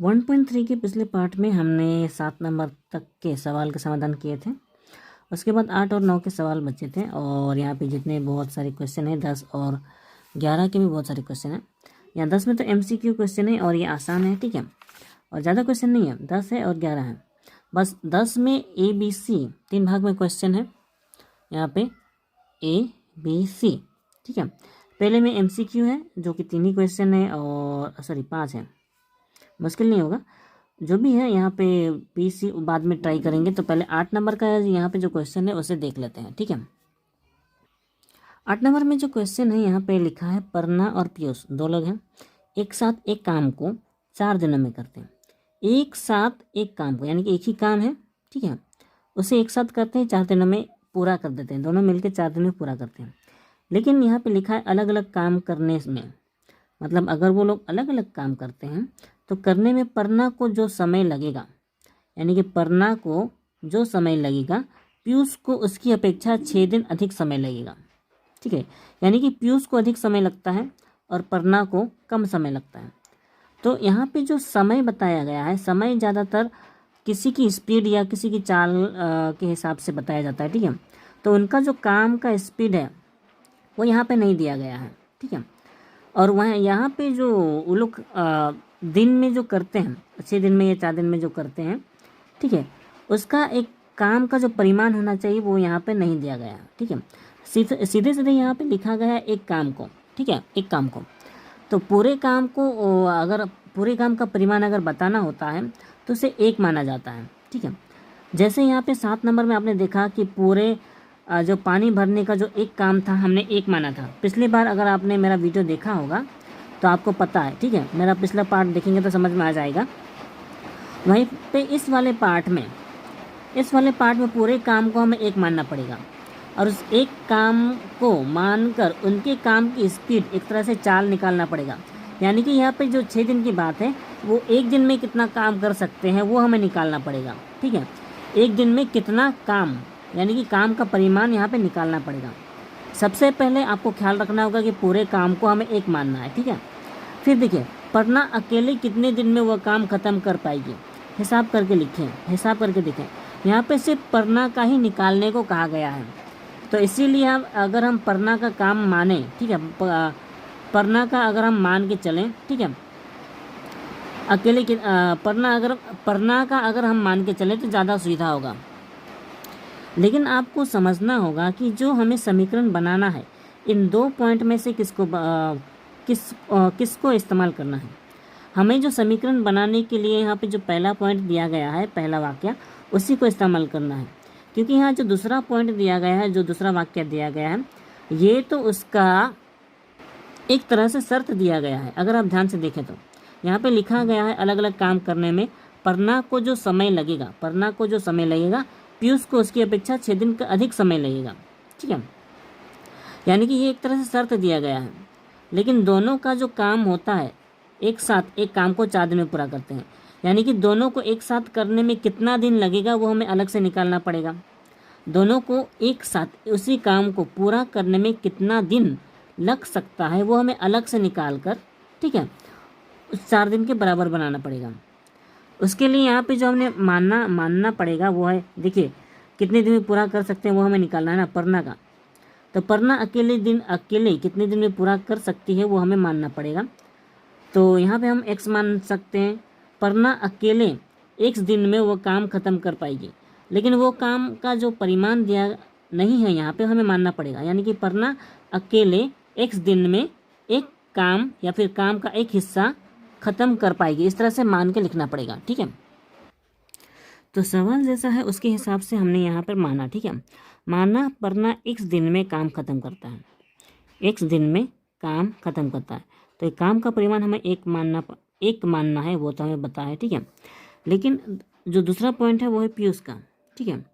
1.3 के पिछले पार्ट में हमने 7 नंबर तक के सवाल का समाधान किए थे। उसके बाद 8 और 9 के सवाल बचे थे और यहाँ पे जितने बहुत सारे क्वेश्चन हैं 10 और 11 के भी बहुत सारे क्वेश्चन हैं। यहाँ 10 में तो MCQ क्वेश्चन है और ये आसान है, ठीक है, और ज़्यादा क्वेश्चन नहीं है, 10 है और 11 है। बस 10 में ABC 3 भाग में क्वेश्चन है, यहाँ पे ABC, ठीक है। पहले में MCQ है जो कि 3 ही क्वेश्चन है और 5 है, मुश्किल नहीं होगा जो भी है। यहाँ पे PC बाद में ट्राई करेंगे, तो पहले 8 नंबर का यहाँ पे जो क्वेश्चन है उसे देख लेते हैं, ठीक है। 8 नंबर में जो क्वेश्चन है यहाँ पे लिखा है, परना और पीयूष 2 लोग हैं, एक साथ एक काम को 4 दिनों में करते हैं। एक साथ एक काम को यानी कि एक ही काम है, ठीक है, उसे एक साथ करते हैं, 4 दिनों में पूरा कर देते हैं, दोनों मिलकर 4 दिन में पूरा करते हैं। लेकिन यहाँ पे लिखा है अलग अलग काम करने में, मतलब अगर वो लोग अलग अलग काम करते हैं तो करने में परना को जो समय लगेगा, यानी कि परना को जो समय लगेगा पीयूष को उसकी अपेक्षा 6 दिन अधिक समय लगेगा, ठीक है। यानी कि पीयूष को अधिक समय लगता है और परना को कम समय लगता है। तो यहाँ पे जो समय बताया गया है, समय ज़्यादातर किसी की स्पीड या किसी की चाल के हिसाब से बताया जाता है, ठीक है। तो उनका जो काम का स्पीड है वो यहाँ पे नहीं दिया गया है, ठीक है। और वहाँ यहाँ पे जो वो लोग दिन में जो करते हैं, 6 दिन में या 4 दिन में जो करते हैं, ठीक है, उसका एक काम का जो परिमाण होना चाहिए वो यहाँ पे नहीं दिया गया है, ठीक है। सीधे सीधे यहाँ पे लिखा गया है एक काम को, ठीक है, एक काम को। तो पूरे काम को अगर पूरे काम का परिमाण अगर बताना होता है तो उसे एक माना जाता है, ठीक है। जैसे यहाँ पे 7 नंबर में आपने देखा कि पूरे जो पानी भरने का जो एक काम था हमने एक माना था। पिछली बार अगर आपने मेरा वीडियो देखा होगा तो आपको पता है, ठीक है, मेरा पिछला पार्ट देखेंगे तो समझ में आ जाएगा। वहीं पे इस वाले पार्ट में पूरे काम को हमें एक मानना पड़ेगा और उस एक काम को मानकर उनके काम की स्पीड एक तरह से चाल निकालना पड़ेगा। यानी कि यहाँ पे जो 6 दिन की बात है वो एक दिन में कितना काम कर सकते हैं वो हमें निकालना पड़ेगा, ठीक है। एक दिन में कितना काम, यानी कि काम का परिमाण यहाँ पे निकालना पड़ेगा। सबसे पहले आपको ख्याल रखना होगा कि पूरे काम को हमें एक मानना है, ठीक है। फिर देखिए, परना अकेले कितने दिन में वह काम ख़त्म कर पाएगी, हिसाब करके लिखें, हिसाब करके देखें। यहाँ पे सिर्फ परना का ही निकालने को कहा गया है, तो इसीलिए अगर हम परना का काम माने, ठीक है, परना का अगर हम मान के चलें, ठीक है, अकेले परना का अगर हम मान के चलें तो ज़्यादा सुविधा होगा। लेकिन आपको समझना होगा कि जो हमें समीकरण बनाना है इन 2 पॉइंट में से किसको इस्तेमाल करना है। हमें जो समीकरण बनाने के लिए यहाँ पे जो पहला पॉइंट दिया गया है, पहला वाक्य, उसी को इस्तेमाल करना है। क्योंकि यहाँ जो दूसरा पॉइंट दिया गया है, जो दूसरा वाक्य दिया गया है, ये तो उसका एक तरह से शर्त दिया गया है। अगर आप ध्यान से देखें तो यहाँ पे लिखा गया है अलग अलग काम करने में परना को जो समय लगेगा, पीयूष को उसकी अपेक्षा 6 दिन का अधिक समय लगेगा, ठीक है। यानी कि ये एक तरह से शर्त दिया गया है। लेकिन दोनों का जो काम होता है एक साथ एक काम को 4 दिन में पूरा करते हैं, यानी कि दोनों को एक साथ करने में कितना दिन लगेगा वो हमें अलग से निकालना पड़ेगा। दोनों को एक साथ उसी काम को पूरा करने में कितना दिन लग सकता है वो हमें अलग से निकाल कर, ठीक है, उस 4 दिन के बराबर बनाना पड़ेगा। उसके लिए यहाँ पे जो हमने मानना पड़ेगा वो है, देखिए, कितने दिन में पूरा कर सकते हैं वो हमें निकालना है ना, परना का। तो परना अकेले कितने दिन में पूरा कर सकती है वो हमें मानना पड़ेगा। तो यहाँ पे हम x मान सकते हैं। परना अकेले x दिन में वो काम ख़त्म कर पाएगी, लेकिन वो काम का जो परिमाण दिया नहीं है यहाँ पे हमें मानना पड़ेगा। यानी कि परना अकेले x दिन में एक काम या फिर काम का एक हिस्सा ख़त्म कर पाएगी, इस तरह से मान के लिखना पड़ेगा, ठीक है। तो सवाल जैसा है उसके हिसाब से हमने यहाँ पर माना, ठीक है, माना परना x दिन में काम ख़त्म करता है, x दिन में काम ख़त्म करता है। तो एक काम का परिमाण हमें एक मानना है, वो तो हमें पता है, ठीक है। लेकिन जो दूसरा पॉइंट है वो है पीयूष का, ठीक है।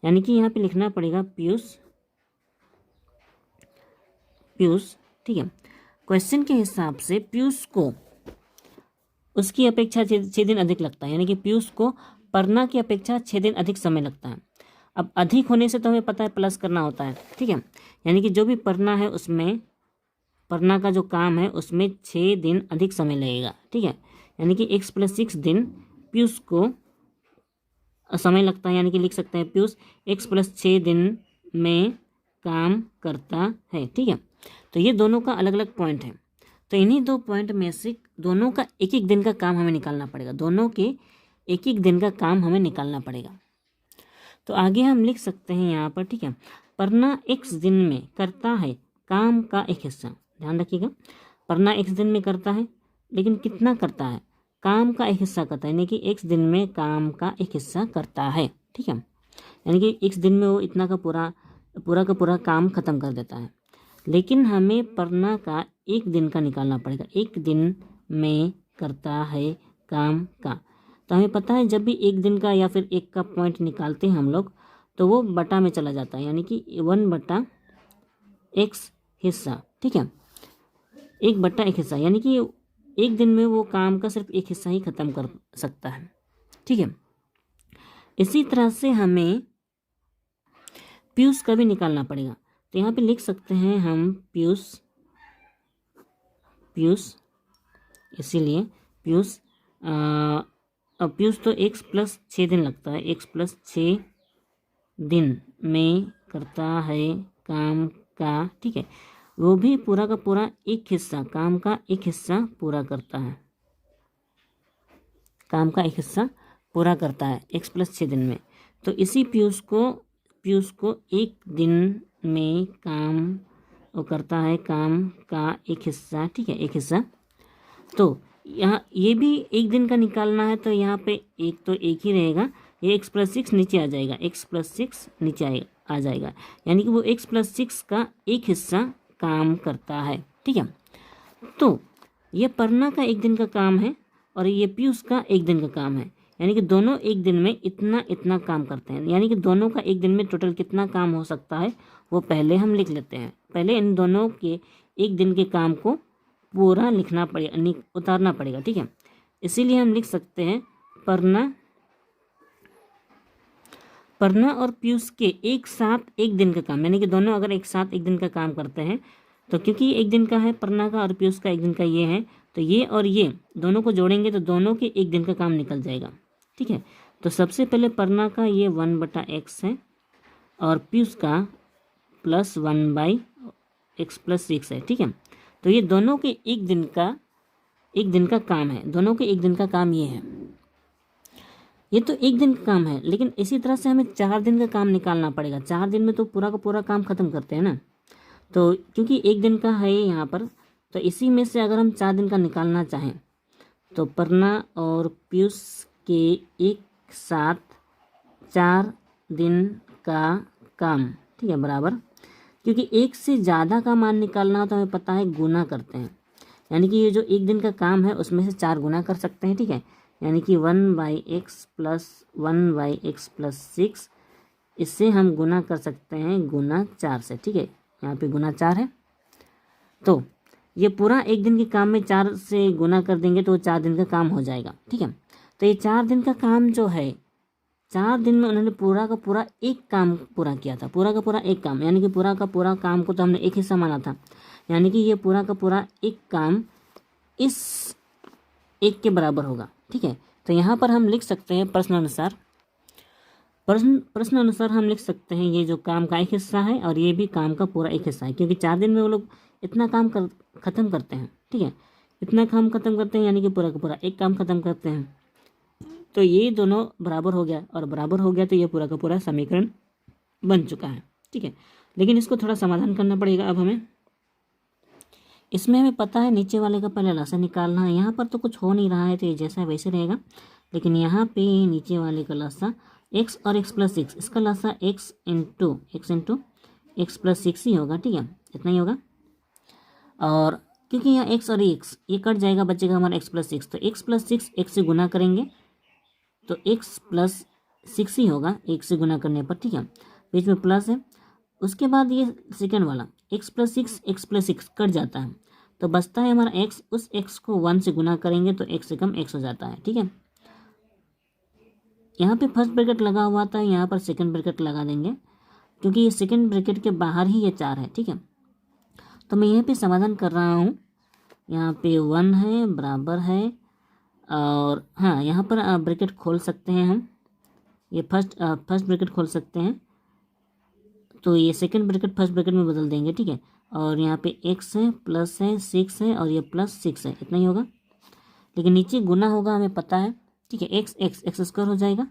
यानी कि यहाँ पे लिखना पड़ेगा पीयूष, ठीक है। क्वेश्चन के हिसाब से पीयूष को उसकी अपेक्षा 6 दिन अधिक लगता है, यानी कि पीयूष को परना की अपेक्षा 6 दिन अधिक समय लगता है। अब अधिक होने से तो हमें पता है प्लस करना होता है, ठीक है। यानी कि जो भी परना है उसमें, परना का जो काम है उसमें 6 दिन अधिक समय लगेगा, ठीक है। यानी कि x+6 दिन पीयूष को समय लगता है, यानी कि लिख सकते हैं पीयूष x+6 दिन में काम करता है। ठीक है, तो ये दोनों का अलग अलग पॉइंट है। तो इन्हीं दो पॉइंट में से दोनों का एक एक दिन का काम हमें निकालना पड़ेगा, दोनों के एक एक दिन का काम हमें निकालना पड़ेगा। तो आगे हम लिख सकते हैं यहाँ पर, ठीक है, परना x दिन में करता है काम का एक हिस्सा। ध्यान रखिएगा, परना x दिन में करता है, लेकिन कितना करता है, काम का एक हिस्सा करता है, यानी कि x दिन में काम का एक हिस्सा करता है। ठीक है, यानी कि x दिन में वो इतना का पूरा काम खत्म कर देता है। लेकिन हमें परना का एक दिन का निकालना पड़ेगा, एक दिन में करता है काम का। तो हमें पता है जब भी एक दिन का या फिर एक का पॉइंट निकालते हैं हम लोग, तो वो बटा में चला जाता है, यानी कि 1/x हिस्सा। ठीक है, 1/x हिस्सा, यानी कि एक दिन में वो काम का सिर्फ एक हिस्सा ही खत्म कर सकता है। ठीक है, इसी तरह से हमें पीयूष का भी निकालना पड़ेगा। तो यहाँ पे लिख सकते हैं हम पीयूष, इसीलिए पीयूष अब पीयूष तो x+6 दिन लगता है, x+6 दिन में करता है काम का। ठीक है, वो भी पूरा का पूरा एक हिस्सा, काम का एक हिस्सा पूरा करता है, काम का एक हिस्सा पूरा करता है x+6 दिन में। तो इसी पीयूष को एक दिन में काम वो करता है, काम का एक हिस्सा। ठीक है, एक हिस्सा। तो यहाँ ये भी एक दिन का निकालना है, तो यहाँ पे एक तो एक ही रहेगा, ये x+6 नीचे आ जाएगा, x+6 नीचे आ जाएगा, यानी कि वो x+6 का एक हिस्सा काम करता है। ठीक है, तो ये परना का एक दिन का काम है और ये पीयूष का एक दिन का काम है, यानी कि दोनों एक दिन में इतना काम करते हैं। यानी कि दोनों का एक दिन में टोटल कितना काम हो सकता है वो पहले हम लिख लेते हैं। पहले इन दोनों के एक दिन के काम को पूरा लिखना पड़ेगा, उतारना पड़ेगा। ठीक है, इसीलिए हम लिख सकते हैं परना और पीयूष के एक साथ एक दिन का काम, यानी कि दोनों अगर एक साथ एक दिन का काम करते हैं, तो क्योंकि एक दिन का है परना का और पीयूष का एक दिन का ये है, तो ये और ये दोनों को जोड़ेंगे तो दोनों के एक दिन का काम निकल जाएगा। ठीक है, तो सबसे पहले परना का ये 1/x है और पीयूष का +1/x+6 है। ठीक है, तो ये दोनों के एक दिन का काम है, दोनों के एक दिन का काम ये है। ये तो एक दिन का काम है, लेकिन इसी तरह से हमें 4 दिन का काम निकालना पड़ेगा। 4 दिन में तो पूरा का पूरा काम खत्म करते हैं ना, तो क्योंकि एक दिन का है यहाँ पर, तो इसी में से अगर हम 4 दिन का निकालना चाहें तो परना और पीयूष के एक साथ 4 दिन का काम, ठीक है, बराबर, क्योंकि एक से ज़्यादा का मान निकालना हो तो हमें पता है गुना करते हैं, यानी कि ये जो एक दिन का काम है उसमें से 4 गुना कर सकते हैं। ठीक है, यानी कि 1/x + 1/x+6, इससे हम गुना कर सकते हैं गुना 4 से। ठीक है, यहाँ पे गुना 4 है, तो ये पूरा एक दिन के काम में 4 से गुना कर देंगे तो 4 दिन का काम हो जाएगा। ठीक है, तो ये 4 दिन का काम जो है, 4 दिन में उन्होंने पूरा का पूरा एक काम पूरा किया था, पूरा का पूरा एक काम, यानी कि पूरा का पूरा काम को तो हमने एक हिस्सा माना था, यानी कि ये पूरा का पूरा एक काम इस एक के बराबर होगा। ठीक है, तो यहाँ पर हम लिख सकते हैं प्रश्न अनुसार हम लिख सकते हैं ये जो काम का एक हिस्सा है और ये भी काम का पूरा एक हिस्सा है, क्योंकि 4 दिन में वो लोग इतना काम खत्म करते हैं। ठीक है, इतना काम खत्म करते हैं, यानी कि पूरा का पूरा एक काम खत्म करते हैं, तो ये दोनों बराबर हो गया, और बराबर हो गया तो ये पूरा का पूरा समीकरण बन चुका है। ठीक है, लेकिन इसको थोड़ा समाधान करना पड़ेगा। अब हमें इसमें हमें पता है नीचे वाले का पहले लसा निकालना है, यहाँ पर तो कुछ हो नहीं रहा है तो ये जैसा है वैसे रहेगा, लेकिन यहाँ पे नीचे वाले का लसा x और x+6, इसका लसा x इंटू x+6 ही होगा। ठीक है, इतना ही होगा, और क्योंकि यहाँ x और x ये कट जाएगा, बचेगा हमारा x+6, तो x+6 x से गुना करेंगे तो x+6 ही होगा, 1 से गुना करने पर। ठीक है, बीच में प्लस है, उसके बाद ये सेकेंड वाला x+6 कट जाता है, तो बचता है हमारा x, उस x को 1 से गुना करेंगे तो x से कम x हो जाता है। ठीक है, यहाँ पे फर्स्ट ब्रैकेट लगा हुआ था, यहाँ पर सेकंड ब्रैकेट लगा देंगे, क्योंकि ये सेकंड ब्रैकेट के बाहर ही ये 4 है। ठीक है, तो मैं यहाँ पे समाधान कर रहा हूँ, यहाँ पे 1 है बराबर है और हाँ, यहाँ पर ब्रैकेट खोल सकते हैं हम, ये फर्स्ट ब्रैकेट खोल सकते हैं, तो ये सेकंड ब्रैकेट फर्स्ट ब्रैकेट में बदल देंगे, ठीक है। और यहाँ पे x है, प्लस है, 6 है और ये प्लस 6 है, इतना ही होगा। लेकिन नीचे गुना होगा, हमें पता है, ठीक है। एक्स स्क्वायर हो जाएगा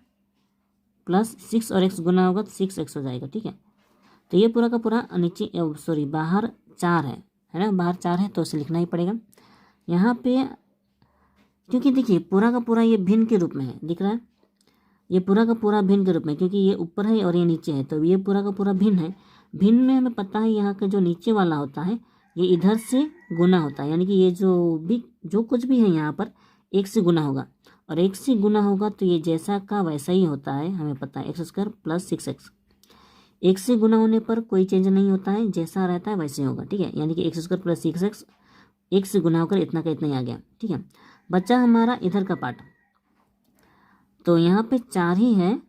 प्लस 6 और x गुना होगा तो 6x हो जाएगा, ठीक है। तो ये पूरा का पूरा नीचे सॉरी बाहर 4 है ना, बाहर 4 है तो इसे लिखना ही पड़ेगा यहाँ पे, क्योंकि देखिए पूरा का पूरा ये भिन्न के रूप में है, दिख रहा है, ये पूरा का पूरा भिन्न के रूप में, क्योंकि ये ऊपर है और ये नीचे है, तो ये पूरा का पूरा भिन्न है। भिन्न में हमें पता है यहाँ का जो नीचे वाला होता है ये इधर से गुना होता है, यानी कि ये जो कुछ भी है यहाँ पर 1 से गुना होगा, और 1 से गुना होगा तो ये जैसा का वैसा ही होता है, हमें पता है, x स्क्वायर प्लस 6x। 1 से गुना होने पर कोई चेंज नहीं होता है, जैसा रहता है वैसे होगा, ठीक है। यानी कि x स्क्वायर प्लस 6x 1 से गुना होकर इतना का इतना ही आ गया, ठीक है। बचा हमारा इधर का पार्ट, तो यहाँ पे 4 ही है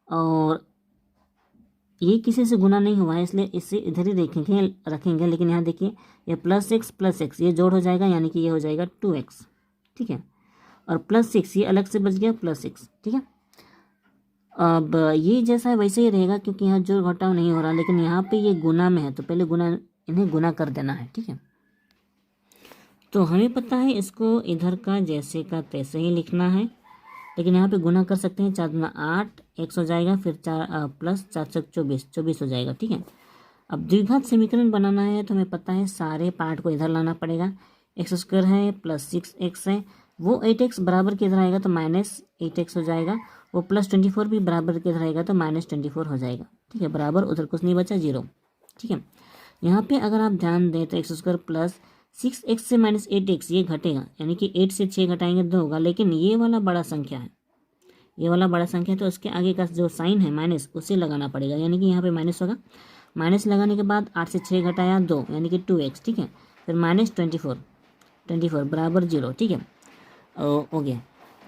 और ये किसी से गुना नहीं हुआ है, इसलिए इसे इधर ही रखेंगे। लेकिन यहाँ देखिए ये प्लस x ये जोड़ हो जाएगा, यानी कि ये हो जाएगा 2x, ठीक है। और प्लस 6 ये अलग से बच गया प्लस 6, ठीक है। अब ये जैसा है वैसे ही रहेगा, क्योंकि यहाँ जोड़ घटाव नहीं हो रहा, लेकिन यहाँ पे ये गुना में है तो पहले इन्हें गुना कर देना है, ठीक है। तो हमें पता है इसको इधर का जैसे का तैसे ही लिखना है, लेकिन यहाँ पे गुना कर सकते हैं, 4 दूना 8 x हो जाएगा, फिर 4 प्लस 4 24 हो जाएगा, ठीक है। अब द्विघात समीकरण बनाना है तो हमें पता है सारे पार्ट को इधर लाना पड़ेगा। x स्क्वायर है प्लस 6x है, वो 8x बराबर के इधर आएगा तो माइनस 8x हो जाएगा, वो प्लस 24 भी बराबर के इधर आएगा तो माइनस 24 हो जाएगा, ठीक है। बराबर उधर कुछ नहीं बचा, 0, ठीक है। यहाँ पे अगर आप ध्यान दें तो x स्क्वायर प्लस 6x से माइनस 8x ये घटेगा, यानी कि 8 से 6 घटाएंगे 2 होगा, लेकिन ये वाला बड़ा संख्या है, ये वाला बड़ा संख्या है, तो उसके आगे का जो साइन है माइनस उसे लगाना पड़ेगा, यानी कि यहाँ पे माइनस होगा। माइनस लगाने के बाद 8 से 6 घटाया 2, यानी कि 2x, ठीक है। फिर माइनस 24 बराबर 0, ठीक है, हो गया।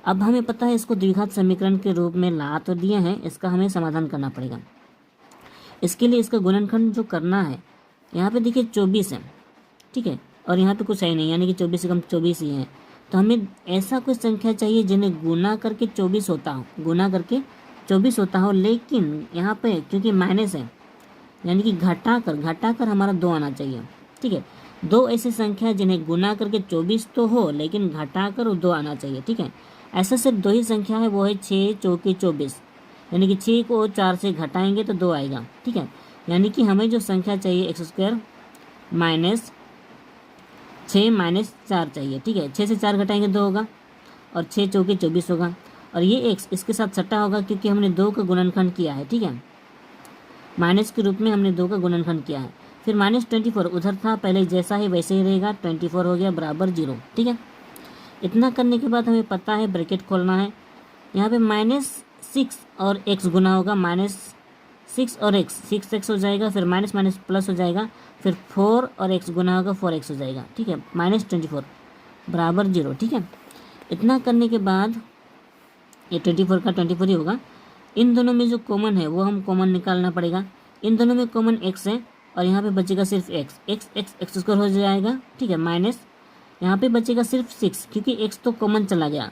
अब हमें पता है इसको द्विघात समीकरण के रूप में ला तो दिया है, इसका हमें समाधान करना पड़ेगा। इसके लिए इसका गुणनखंड जो करना है, यहाँ पे देखिए 24 है, ठीक है, और यहाँ पे कुछ है नहीं, यानी कि 24 से कम 24 ही है, तो हमें ऐसा कोई संख्या चाहिए जिन्हें गुना करके 24 होता हो, लेकिन यहाँ पे क्योंकि माइनस है, यानी कि घटाकर हमारा 2 आना चाहिए, ठीक है। 2 ऐसी संख्या जिन्हें गुना करके 24 तो हो, लेकिन घटाकर 2 आना चाहिए, ठीक है। ऐसा सिर्फ 2 ही संख्या है, वो है 6 चौके 24, यानी कि 6 को 4 से घटाएंगे तो 2 आएगा, ठीक है। यानी कि हमें जो संख्या चाहिए x स्क्वायर माइनस 6 माइनस 4 चाहिए, ठीक है। 6 से 4 घटाएंगे 2 होगा, और 6 चौके 24 होगा, और ये x इसके साथ सट्टा होगा क्योंकि हमने 2 का गुणनखंड किया है, ठीक है। माइनस के रूप में हमने 2 का गुणनखंड किया है। फिर माइनस 24 उधर था पहले जैसा है वैसे ही रहेगा, 24 हो गया बराबर 0, ठीक है। इतना करने के बाद हमें पता है ब्रैकेट खोलना है, यहाँ पे -6 और x गुना होगा, -6 और x 6x हो जाएगा, फिर माइनस माइनस प्लस हो जाएगा, फिर 4 और x गुना होगा 4x हो जाएगा, ठीक है। -24 बराबर 0, ठीक है। इतना करने के बाद ये 24 का 24 ही होगा। इन दोनों में जो कॉमन है वो हम कॉमन निकालना पड़ेगा। इन दोनों में कॉमन x है और यहाँ पे बचेगा सिर्फ x स्क्वायर हो जाएगा, ठीक है, माइनस यहाँ पे बचेगा सिर्फ 6, क्योंकि x तो कॉमन चला गया,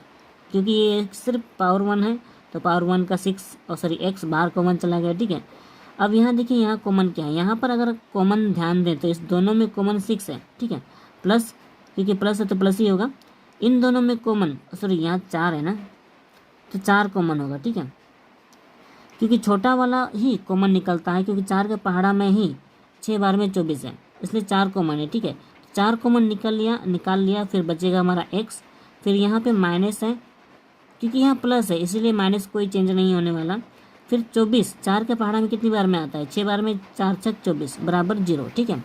क्योंकि ये सिर्फ पावर 1 है तो पावर 1 का 6 और सॉरी x बाहर कॉमन चला गया, ठीक है। अब यहाँ देखिए यहाँ कॉमन क्या है, यहाँ पर अगर कॉमन ध्यान दें तो इस दोनों में कॉमन 6 है, ठीक है, प्लस क्योंकि प्लस है तो प्लस ही होगा। इन दोनों में कॉमन सॉरी यहाँ 4 है ना, तो 4 कॉमन होगा, ठीक है, क्योंकि छोटा वाला ही कॉमन निकलता है, क्योंकि 4 के पहाड़ा में ही 6 बार में 24 है, इसलिए 4 कॉमन है, ठीक है। 4 कॉमन निकाल लिया, फिर बचेगा हमारा x, फिर यहाँ पे माइनस है क्योंकि यहाँ प्लस है इसलिए माइनस कोई चेंज नहीं होने वाला। फिर 24 4 के पहाड़ा में कितनी बार में आता है, 6 बार में, 4 6 24 बराबर 0, ठीक है।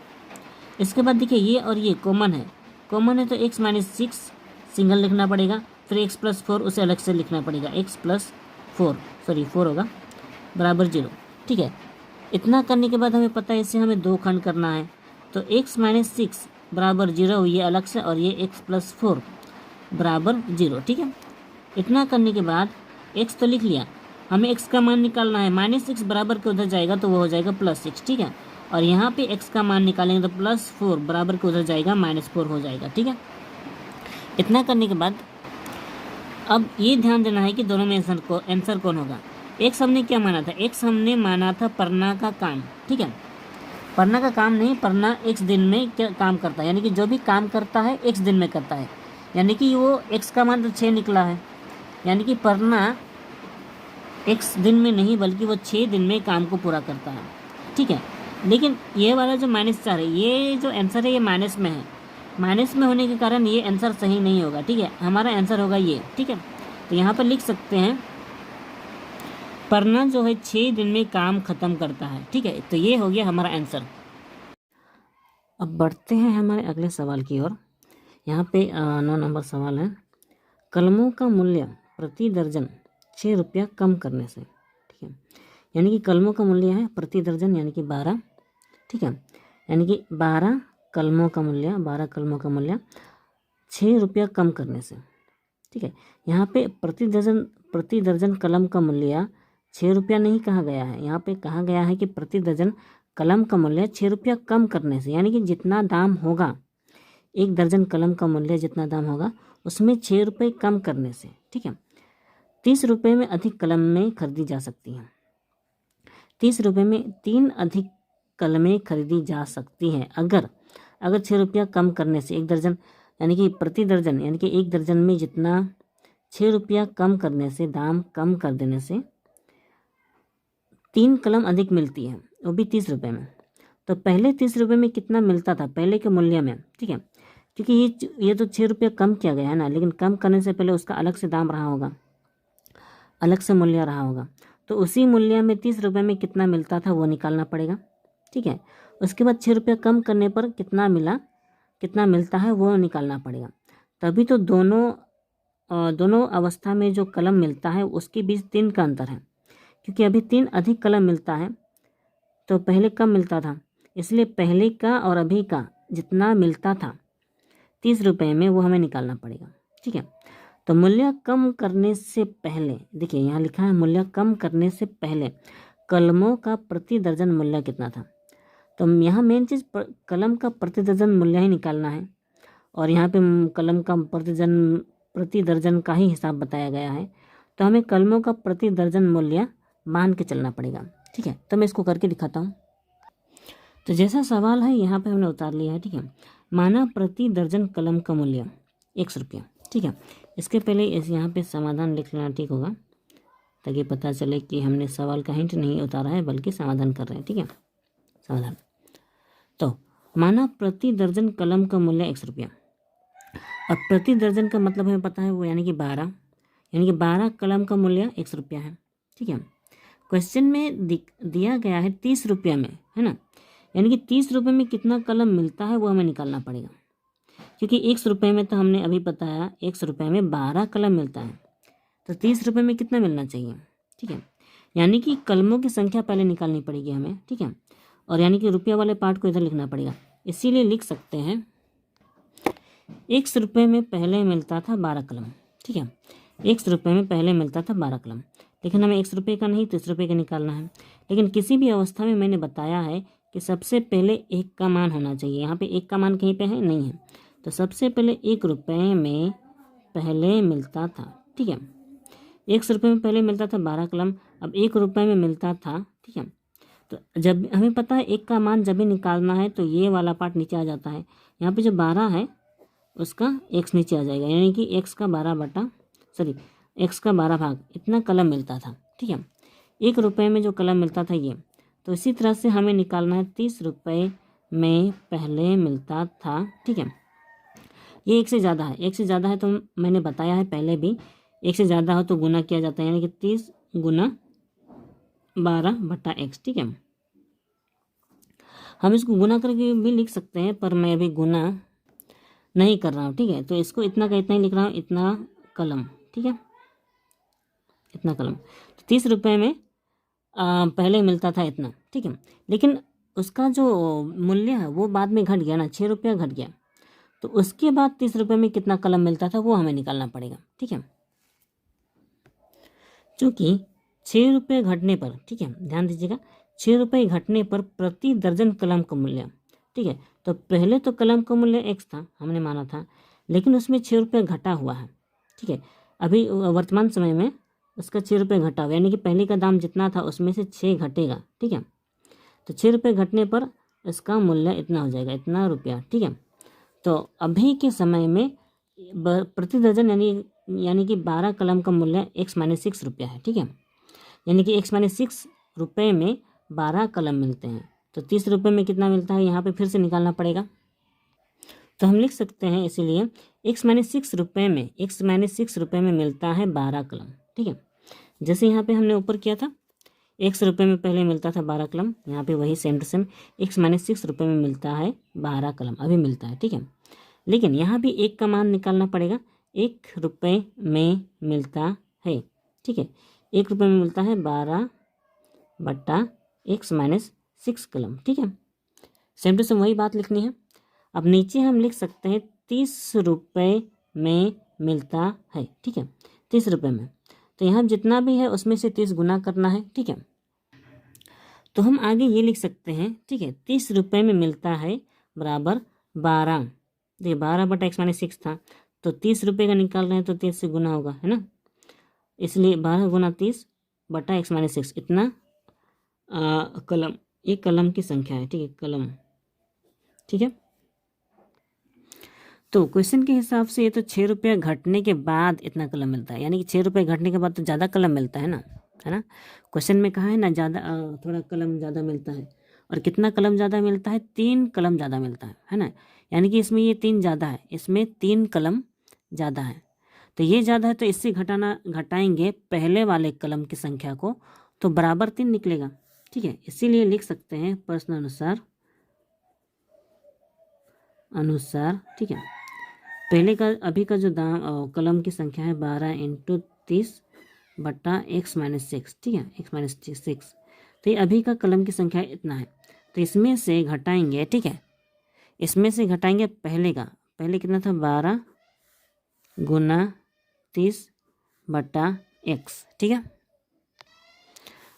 इसके बाद देखिए ये और ये कॉमन है तो x माइनस 6 सिंगल लिखना पड़ेगा, फिर x प्लस 4 उसे अलग से लिखना पड़ेगा, x प्लस 4 होगा बराबर 0, ठीक है। इतना करने के बाद हमें पता है इससे हमें 2 खंड करना है, तो x माइनस 6 बराबर 0 ये अलग से, और ये x प्लस 4 बराबर 0, ठीक है। इतना करने के बाद x तो लिख लिया, हमें x का मान निकालना है, -6 बराबर के उधर जाएगा तो वो हो जाएगा +6, ठीक है। और यहाँ पे x का मान निकालेंगे तो +4 बराबर के उधर जाएगा -4 हो जाएगा, ठीक है। इतना करने के बाद अब ये ध्यान देना है कि दोनों में आंसर कौन होगा। एक्स हमने क्या माना था, एक्स हमने माना था परना का काम, ठीक है, परना का काम नहीं, परना एक्स दिन में क्या काम करता है, यानी कि जो भी काम करता है एक्स दिन में करता है, यानी कि वो एक्स का मान तो 6 निकला है, यानी कि परना एक्स दिन में नहीं बल्कि वो 6 दिन में काम को पूरा करता है, ठीक है। लेकिन ये वाला जो -4 है, ये जो आंसर है ये माइनस में है, माइनस में होने के कारण ये आंसर सही नहीं होगा, ठीक है, हमारा आंसर होगा ये, ठीक है। तो यहाँ पर लिख सकते हैं परना जो है 6 दिन में काम खत्म करता है, ठीक है, तो ये हो गया हमारा आंसर। अब बढ़ते हैं हमारे अगले सवाल की ओर। यहाँ पे 9 नंबर सवाल है, कलमों का मूल्य प्रति दर्जन 6 रुपया कम करने से, ठीक है, यानी कि कलमों का मूल्य है प्रति दर्जन यानी कि 12, ठीक है, यानी कि 12 कलमों का मूल्य 6 रुपया कम करने से, ठीक है। यहाँ पे प्रति दर्जन कलम का मूल्य 6 रुपया नहीं कहा गया है, यहाँ पे कहा गया है कि प्रति दर्जन कलम का मूल्य 6 रुपया कम करने से, यानी कि जितना दाम होगा, एक दर्जन कलम का मूल्य जितना दाम होगा उसमें 6 रुपये कम करने से, ठीक है। 30 रुपये में अधिक कलम में खरीदी जा सकती हैं, 30 रुपये में 3 अधिक कलमें खरीदी जा सकती हैं अगर 6 रुपया कम करने से एक दर्जन, यानी कि प्रति दर्जन, यानी कि एक दर्जन में जितना 6 रुपया कम करने से, दाम कम कर देने से 3 कलम अधिक मिलती है, वो भी 30 रुपये में। तो पहले 30 रुपये में कितना मिलता था पहले के मूल्य में, ठीक है, क्योंकि ये तो 6 रुपया कम किया गया है ना, लेकिन कम करने से पहले उसका अलग से दाम रहा होगा, अलग से मूल्य रहा होगा, तो उसी मूल्य में 30 रुपये में कितना मिलता था वो निकालना पड़ेगा, ठीक है। उसके बाद 6 रुपया कम करने पर कितना मिलता है वो निकालना पड़ेगा, तभी तो दोनों अवस्था में जो कलम मिलता है उसके बीच 3 का अंतर है, क्योंकि अभी 3 अधिक कलम मिलता है तो पहले कम मिलता था, इसलिए पहले का और अभी का जितना मिलता था 30 रुपये में वो हमें निकालना पड़ेगा, ठीक है। तो मूल्य कम करने से पहले, देखिए यहाँ लिखा है मूल्य कम करने से पहले कलमों का प्रति दर्जन मूल्य कितना था, तो यहाँ मेन चीज़ कलम का प्रति दर्जन मूल्य ही निकालना है, और यहाँ पे कलम का प्रति दर्जन का ही हिसाब बताया गया है, तो हमें कलमों का प्रति दर्जन मूल्य मान के चलना पड़ेगा, ठीक है। तो मैं इसको करके दिखाता हूँ। तो जैसा सवाल है यहाँ पे हमने उतार लिया है, ठीक है, माना प्रति दर्जन कलम का मूल्य 100 रुपया, ठीक है। इसके पहले यहाँ पे समाधान लिख लेना ठीक होगा, ताकि पता चले कि हमने सवाल का हिंट नहीं उतारा है बल्कि समाधान कर रहे हैं, ठीक है, समाधान। तो माना प्रति दर्जन कलम का मूल्य 100 रुपया, अब प्रति दर्जन का मतलब हमें पता है वो यानी कि 12 कलम का मूल्य 100 रुपया है, ठीक है। क्वेश्चन में दिया गया है 30 रुपया में, है ना, यानी कि 30 रुपये में कितना कलम मिलता है वो हमें निकालना पड़ेगा, क्योंकि 100 रुपये में तो हमने अभी बताया 100 रुपये में 12 कलम मिलता है, तो 30 रुपये में कितना मिलना चाहिए, ठीक है, यानी कि कलमों की संख्या पहले निकालनी पड़ेगी हमें, ठीक है, और यानी कि रुपया वाले पार्ट को इधर लिखना पड़ेगा, इसीलिए लिख सकते हैं 100 रुपये में पहले मिलता था 12 कलम, ठीक है, 100 रुपये में पहले मिलता था 12 कलम, लेकिन हमें 100 रुपये का नहीं 30 रुपये का निकालना है। लेकिन किसी भी अवस्था में मैंने बताया है कि सबसे पहले 1 का मान होना चाहिए, यहाँ पे 1 का मान कहीं पे है नहीं है, तो सबसे पहले 1 रुपये में पहले मिलता था, ठीक है, 100 रुपये में पहले मिलता था 12 कलम, अब 1 रुपये में मिलता था, ठीक है। तो जब हमें पता है 1 का मान जब भी निकालना है तो ये वाला पार्ट नीचे आ जाता है, यहाँ पे जो 12 है उसका x नीचे आ जाएगा, यानी कि x का 12 भाग इतना कलम मिलता था, ठीक है, 1 रुपये में जो कलम मिलता था ये, तो इसी तरह से हमें निकालना है 30 रुपये में पहले मिलता था, ठीक है। ये 1 से ज़्यादा है तो मैंने बताया है पहले भी, 1 से ज़्यादा हो तो गुना किया जाता है, यानी कि 30 गुना 12/x, ठीक है। हम इसको गुना करके भी लिख सकते हैं, पर मैं अभी गुना नहीं कर रहा हूँ, ठीक है, तो इसको इतना का इतना ही लिख रहा हूँ, इतना कलम, ठीक है, इतना कलम। तो 30 रुपये में पहले मिलता था इतना, ठीक है, लेकिन उसका जो मूल्य है वो बाद में घट गया ना, 6 रुपया घट गया, तो उसके बाद 30 रुपये में कितना कलम मिलता था वो हमें निकालना पड़ेगा, ठीक है। चूँकि 6 रुपये घटने पर, ठीक है, ध्यान दीजिएगा, 6 रुपये घटने पर प्रति दर्जन कलम का मूल्य, ठीक है, तो पहले तो कलम का मूल्य x था हमने माना था, लेकिन उसमें 6 रुपये घटा हुआ है, ठीक है, अभी वर्तमान समय में उसका 6 रुपये घटा हुआ, यानी कि पहले का दाम जितना था उसमें से 6 घटेगा। ठीक है, तो 6 रुपये घटने पर इसका मूल्य इतना हो जाएगा, इतना रुपया। ठीक है, तो अभी के समय में प्रति दर्जन यानी कि 12 कलम का मूल्य x-6 रुपया है। ठीक है, यानी कि x-6 रुपये में 12 कलम मिलते हैं। तो 30 रुपये में कितना मिलता है, यहाँ पे फिर से निकालना पड़ेगा। तो हम लिख सकते हैं इसीलिए x-6 रुपये में मिलता है 12 कलम। ठीक है, जैसे यहाँ पे हमने ऊपर किया था, x रुपये में पहले मिलता था 12 कलम, यहाँ पे वही सेम टू सेम x-6 रुपये में मिलता है 12 कलम, अभी मिलता है। ठीक है, लेकिन यहाँ भी एक का मान निकालना पड़ेगा, 1 रुपये में मिलता है। ठीक है, 1 रुपये में मिलता है 12 बट्टा x-6 कलम। ठीक है, सेम टू सेम वही बात लिखनी है। अब नीचे हम लिख सकते हैं 30 रुपये में मिलता है। ठीक है, 30 रुपये में, तो यहाँ जितना भी है उसमें से 30 गुना करना है। ठीक है, तो हम आगे ये लिख सकते हैं। ठीक है, 30 रुपये में मिलता है बराबर 12। देखिए 12 बटा x-6 था, तो 30 रुपये का निकाल रहे हैं तो 30 से गुना होगा, है ना, इसलिए 12 गुना 30 बटा x-6 इतना कलम, एक कलम की संख्या है। ठीक है, कलम। ठीक है, तो क्वेश्चन के हिसाब से ये तो 6 रुपये घटने के बाद इतना कलम मिलता है, यानी कि 6 रुपये घटने के बाद तो ज़्यादा कलम मिलता है ना, है ना। क्वेश्चन में कहा है ना ज़्यादा, थोड़ा कलम ज़्यादा मिलता है। और कितना कलम ज़्यादा मिलता है, 3 कलम ज़्यादा मिलता है ना, यानी कि इसमें ये 3 ज़्यादा है, इसमें 3 कलम ज़्यादा है। तो ये ज़्यादा है तो इससे घटाएंगे पहले वाले कलम की संख्या को, तो बराबर 3 निकलेगा। ठीक है, इसीलिए लिख सकते हैं प्रश्न अनुसार। ठीक है, पहले का अभी का जो दाम कलम की संख्या है 12 × 30 बट्टा x-6। ठीक है, x-6, तो ये अभी का कलम की संख्या इतना है, तो इसमें से घटाएंगे। ठीक है, इसमें से घटाएंगे पहले का, पहले कितना था 12 गुना 30 बट्टा x। ठीक है,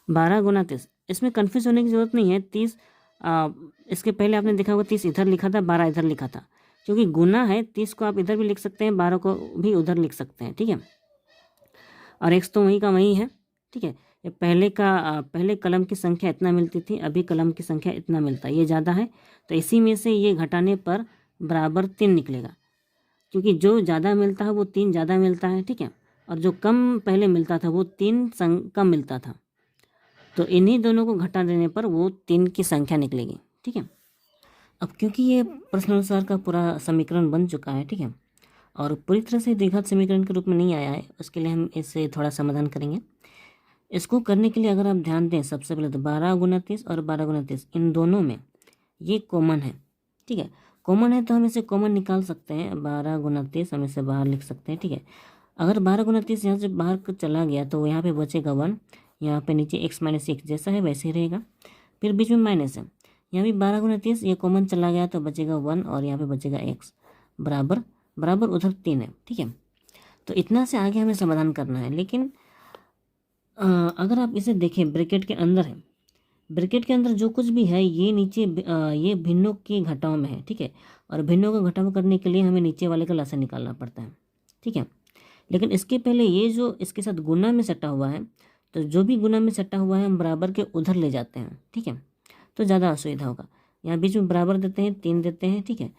12 गुना 30, इसमें कन्फ्यूज होने की ज़रूरत नहीं है। 30 इसके पहले आपने देखा होगा 30 इधर लिखा था, 12 इधर लिखा था, क्योंकि गुना है 30 को आप इधर भी लिख सकते हैं, 12 को भी उधर लिख सकते हैं। ठीक है, और x तो वही का वही है। ठीक है, ये पहले कलम की संख्या इतना मिलती थी, अभी कलम की संख्या इतना मिलता है, ये ज़्यादा है, तो इसी में से ये घटाने पर बराबर 3 निकलेगा, क्योंकि जो ज़्यादा मिलता है वो 3 ज़्यादा मिलता है। ठीक है, और जो कम पहले मिलता था वो 3 कम मिलता था, तो इन्हीं दोनों को घटा देने पर वो 3 की संख्या निकलेगी। ठीक है, अब क्योंकि ये प्रश्नानुसार का पूरा समीकरण बन चुका है, ठीक है, और पूरी तरह से द्विघात समीकरण के रूप में नहीं आया है, उसके लिए हम इसे थोड़ा समाधान करेंगे। इसको करने के लिए अगर आप ध्यान दें, सबसे पहले तो 12 गुना 30 और 12 गुना 30 इन दोनों में ये कॉमन है। ठीक है, कॉमन है तो हम इसे कॉमन निकाल सकते हैं, 12 गुना 30 हम इसे बाहर लिख सकते हैं। ठीक है, अगर 12 गुना 30 यहाँ से बाहर चला गया तो यहाँ पे बचेगा 1, यहाँ पे नीचे x-6 जैसा है वैसे ही रहेगा, फिर बीच में माइनस है, यहाँ भी 12 गुना 30 ये कॉमन चला गया तो बचेगा 1, और यहाँ पे बचेगा x बराबर उधर 3 है। ठीक है, तो इतना से आगे हमें समाधान करना है। लेकिन अगर आप इसे देखें, ब्रैकेट के अंदर है, ब्रैकेट के अंदर जो कुछ भी है ये नीचे ये भिन्नों के घटाव में है। ठीक है, और भिन्नों का घटाव करने के लिए हमें नीचे वाले का लसा निकालना पड़ता है। ठीक है, लेकिन इसके पहले ये जो इसके साथ गुना में सटा हुआ है, तो जो भी गुना में सटा हुआ है हम बराबर के उधर ले जाते हैं। ठीक है, तो ज़्यादा असुविधा होगा, यहाँ बीच में बराबर देते हैं, 3 देते हैं। ठीक है,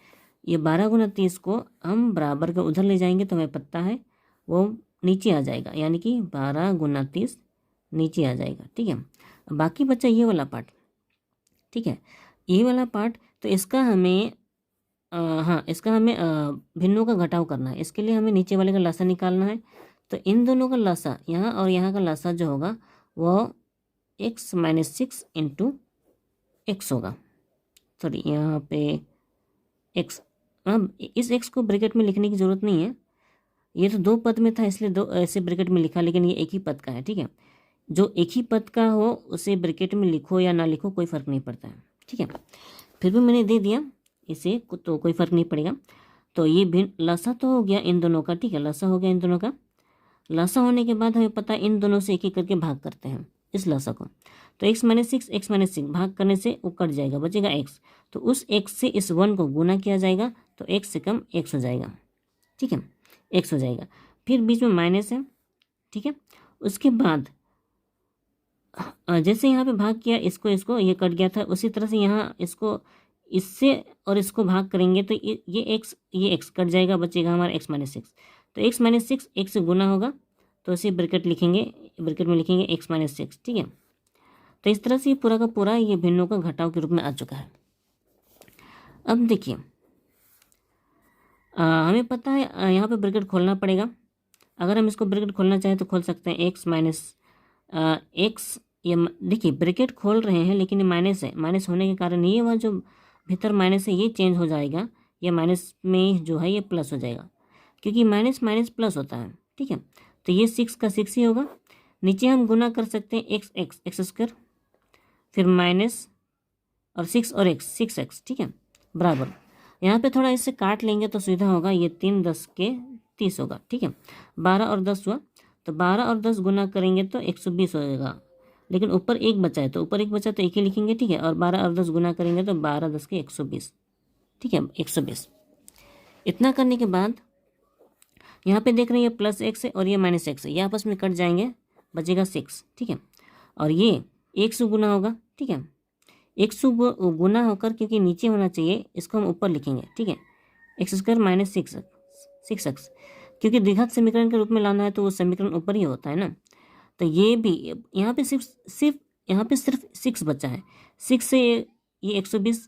ये 12 गुना 30 को हम बराबर के उधर ले जाएंगे तो हमें पता है वो नीचे आ जाएगा, यानी कि 12 गुना 30 नीचे आ जाएगा। ठीक है, बाकी बचा ये वाला पार्ट। ठीक है, ये वाला पार्ट, तो इसका हमें इसका हमें भिन्नों का घटाव करना है। इसके लिए हमें नीचे वाले का लसा निकालना है, तो इन दोनों का लसा, यहाँ और यहाँ का लसा जो होगा वो x-6 × x होगा। सॉरी, यहाँ पे x, अब इस x को ब्रैकेट में लिखने की ज़रूरत नहीं है, ये तो 2 पद में था इसलिए 2 ऐसे ब्रैकेट में लिखा, लेकिन ये एक ही पद का है। ठीक है, जो एक ही पद का हो उसे ब्रैकेट में लिखो या ना लिखो कोई फ़र्क नहीं पड़ता है। ठीक है, फिर भी मैंने दे दिया इसे, तो कोई फ़र्क नहीं पड़ेगा। तो ये भिन्न लसा तो हो गया इन दोनों का। ठीक है, लसा हो गया इन दोनों का। लसा होने के बाद हमें पता है इन दोनों से एक एक करके भाग करते हैं इस लसा को, तो x-6 भाग करने से वो कट जाएगा, बचेगा x, तो उस x से इस 1 को गुना किया जाएगा तो x से कम x हो जाएगा। ठीक है, x हो जाएगा। फिर बीच में माइनस है, ठीक है। उसके बाद जैसे यहाँ पे भाग किया इसको इसको, ये कट गया था, उसी तरह से यहाँ इसको इससे और इसको भाग करेंगे तो ये एक्स कट जाएगा, बचेगा हमारा एक्स माइनस सिक्स। तो एक्स माइनस सिक्स एक से गुना होगा, तो इसे ब्रैकेट लिखेंगे, ब्रैकेट में लिखेंगे एक्स माइनस सिक्स, ठीक है। तो इस तरह से ये पूरा का पूरा ये भिन्नों का घटाव के रूप में आ चुका है। अब देखिए हमें पता है यहाँ पे ब्रैकेट खोलना पड़ेगा। अगर हम इसको ब्रैकेट खोलना चाहें तो खोल सकते हैं, एक्स माइनस एक्स, ये देखिए ब्रैकेट खोल रहे हैं लेकिन ये माइनस है, माइनस होने के कारण ये वह जो भीतर माइनस है ये चेंज हो जाएगा, ये माइनस में जो है ये प्लस हो जाएगा, क्योंकि माइनस माइनस प्लस होता है, ठीक है। तो ये सिक्स का सिक्स ही होगा। नीचे हम गुना कर सकते हैं एक्स एक्स एक्स स्क्वायर, फिर माइनस और सिक्स और एक्स सिक्स एक्स, ठीक है, बराबर। यहाँ पे थोड़ा इससे काट लेंगे तो सुविधा होगा, ये 3 10 के 30 होगा, ठीक है। 12 और 10 हुआ, तो 12 और 10 गुना करेंगे तो 120 हो जाएगा, लेकिन ऊपर एक बचा है तो ऊपर एक बचा तो एक ही लिखेंगे, ठीक है। और 12 और 10 गुना करेंगे तो 12 10 के 120, ठीक है, 120। इतना करने के बाद यहाँ पे देख रहे हैं ये प्लस एक्स है और ये माइनस एक्स है, ये आपस में कट जाएंगे, बचेगा 6, ठीक है। और ये 100 गुना होगा, ठीक है, 100 गुना होकर, क्योंकि नीचे होना चाहिए इसको हम ऊपर लिखेंगे, ठीक है, x square minus six x, क्योंकि द्विघात समीकरण के रूप में लाना है तो वो समीकरण ऊपर ही होता है ना। तो ये भी यहाँ पे सिर्फ यहाँ पे सिर्फ 6 बचा है, 6 से ये 120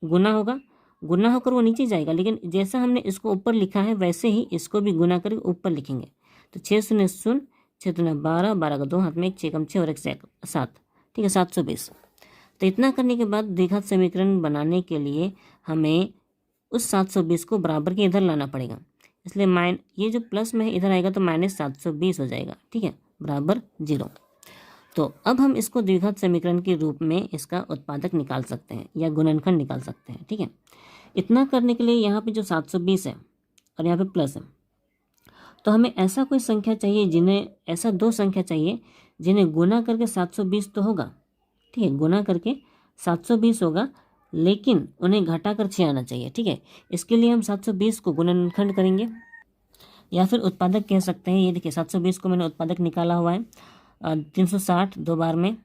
गुना होगा, गुना होकर वो नीचे जाएगा, लेकिन जैसा हमने इसको ऊपर लिखा है वैसे ही इसको भी गुना करके ऊपर लिखेंगे। तो 6 शून्य शून्य, 6 दूना 12, 12 का 2 हाथ में 1, 6 कम 6 और 1 से 7, ठीक है, 720। तो इतना करने के बाद द्विघात समीकरण बनाने के लिए हमें उस 720 को बराबर के इधर लाना पड़ेगा, इसलिए ये जो प्लस में इधर आएगा तो माइनस 720 हो जाएगा, ठीक है, बराबर 0। तो अब हम इसको द्विघात समीकरण के रूप में इसका उत्पादक निकाल सकते हैं या गुणनखंड निकाल सकते हैं, ठीक है। इतना करने के लिए यहाँ पे जो 720 है और यहाँ पे प्लस है, तो हमें ऐसा कोई संख्या चाहिए जिन्हें, ऐसा दो संख्या चाहिए जिन्हें गुना करके 720 तो होगा, ठीक है, गुना करके 720 होगा, लेकिन उन्हें घटाकर 6 आना चाहिए, ठीक है। इसके लिए हम 720 को गुणनखंड करेंगे या फिर उत्पादक कह सकते हैं। ये देखिए 720 को मैंने उत्पादक निकाला हुआ है, 360 दो बार में,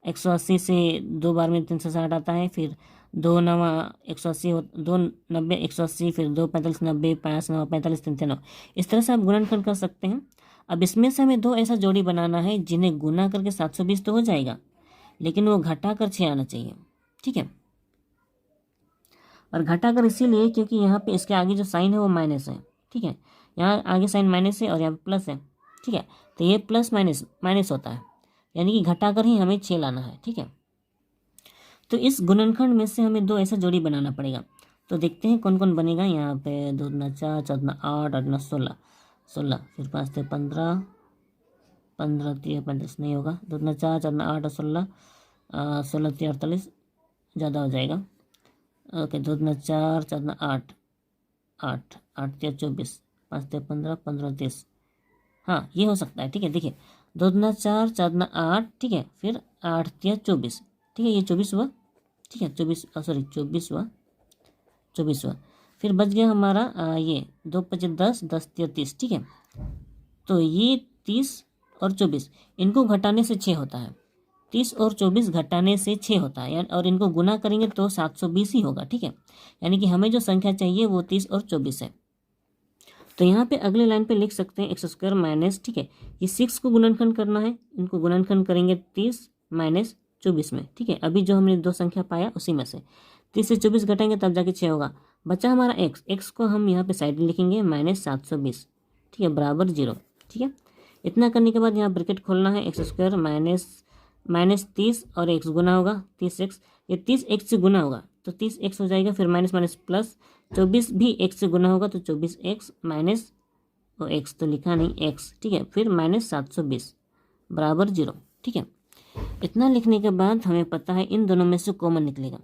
180 से 2 बार में 360 आता है, फिर 2 9 180, 2 90 180, फिर 2 45 90, 5 9 45 3 9, इस तरह से आप गुणनखंड कर सकते हैं। अब इसमें से हमें दो ऐसा जोड़ी बनाना है जिन्हें गुना करके 720 तो हो जाएगा, लेकिन वो घटाकर 6 आना चाहिए, ठीक है। और घटाकर इसीलिए क्योंकि यहाँ पे इसके आगे जो साइन है वो माइनस है, ठीक है, यहाँ आगे साइन माइनस है और यहाँ पे प्लस है, ठीक है। तो ये प्लस माइनस माइनस होता है, यानी कि घटाकर ही हमें 6 लाना है, ठीक है। तो इस गुणनखंड में से हमें दो ऐसा जोड़ी बनाना पड़ेगा। तो देखते हैं कौन कौन बनेगा। यहाँ पे 2 दूना 4, 4 दूना 8, 8 दूना 16, 16, फिर 5 से 15, 15 3 35 नहीं होगा, 2 दूना 4, 4 दूना 8 और 16, 16 3 48 ज़्यादा हो जाएगा। ओके, 2 दूना 4, 4 दूना 8, 8 8 3 24, 5 3 15, 15 30, हाँ ये हो सकता है, ठीक है। देखिए 2 दूना 4, 4 दूना 8, ठीक है, फिर 8 3 24, ठीक है, ये 24 हुआ, ठीक है, 24 सॉरी 24 हुआ, 24 हुआ। फिर बच गया हमारा ये 2 5 10, 10 3 30, ठीक है। तो ये 30 और 24 इनको घटाने से 6 होता है, 30 और 24 घटाने से 6 होता है, यानी और इनको गुना करेंगे तो 720 ही होगा, ठीक है। यानी कि हमें जो संख्या चाहिए वो 30 और 24 है। तो यहाँ पे अगले लाइन पे लिख सकते हैं एक्स स्क्वायर माइनस, ठीक है, ये 6 को गुणनखंड करना है, इनको गुणनखंड करेंगे 30 माइनस 24 में, ठीक है। अभी जो हमने दो संख्या पाया उसी में से 30 से 24 घटाएंगे तब जाके 6 होगा। बचा हमारा एक्स को हम यहाँ पे साइड में लिखेंगे माइनस 720, ठीक है, बराबर 0, ठीक है। इतना करने के बाद यहाँ ब्रैकेट खोलना है, एक्स स्क्वायर माइनस 30 और एक्स गुना होगा 30 एक्स, ये 30 एक्स से गुना होगा तो 30 एक्स हो जाएगा, फिर माइनस माइनस प्लस 24 भी एक्स से गुना होगा तो 24 एक्स माइनस एक्स तो लिखा नहीं एक्स, ठीक है, फिर माइनस 720 बराबर 0, ठीक है। इतना लिखने के बाद हमें पता है इन दोनों में से कॉमन निकलेगा।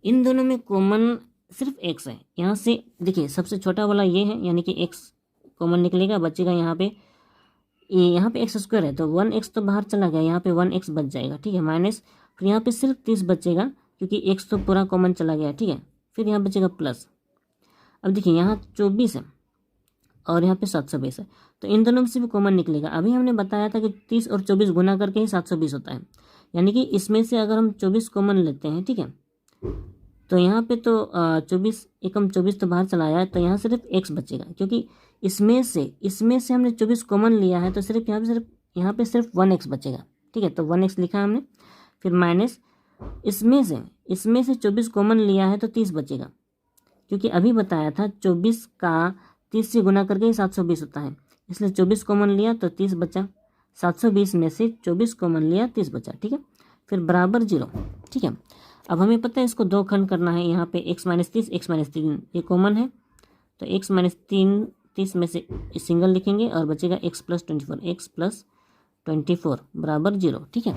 इन दोनों में कॉमन सिर्फ एक्स है। यहाँ से देखिए सबसे छोटा वाला ये है, यानी कि एक्स कॉमन निकलेगा, बचेगा यहाँ पे एक्स स्क्वायर है तो 1x तो बाहर चला गया, यहाँ पे 1x बच जाएगा, ठीक है, माइनस, फिर यहाँ पे सिर्फ 30 बचेगा क्योंकि x तो पूरा कॉमन चला गया, ठीक है, फिर यहाँ बचेगा प्लस। अब देखिए यहाँ 24 है और यहाँ पे 720 है, तो इन दोनों में से भी कॉमन निकलेगा। अभी हमने बताया था कि 30 और 24 गुना करके ही 720 होता है, यानी कि इसमें से अगर हम 24 कॉमन लेते हैं, ठीक है, तो यहाँ पे तो 24 एकम 24 तो बाहर चला आया है, तो यहाँ सिर्फ x बचेगा, क्योंकि इसमें से हमने 24 कॉमन लिया है, तो सिर्फ यहाँ पे सिर्फ 1x बचेगा, ठीक है। तो 1x लिखा हमने, फिर माइनस इसमें से 24 कॉमन लिया है तो 30 बचेगा, क्योंकि अभी बताया था 24 का 30 से गुना करके ही 720 होता है, इसलिए 24 कॉमन लिया तो 30 बचा, 720 में से 24 कॉमन लिया 30 बचा, ठीक है। फिर बराबर 0, ठीक है। अब हमें पता है इसको दो खंड करना है, यहाँ पे x माइनस 30 x माइनस 3 ये कॉमन है, तो x माइनस 3 30 में से सिंगल लिखेंगे और बचेगा x प्लस 24 बराबर 0, ठीक है।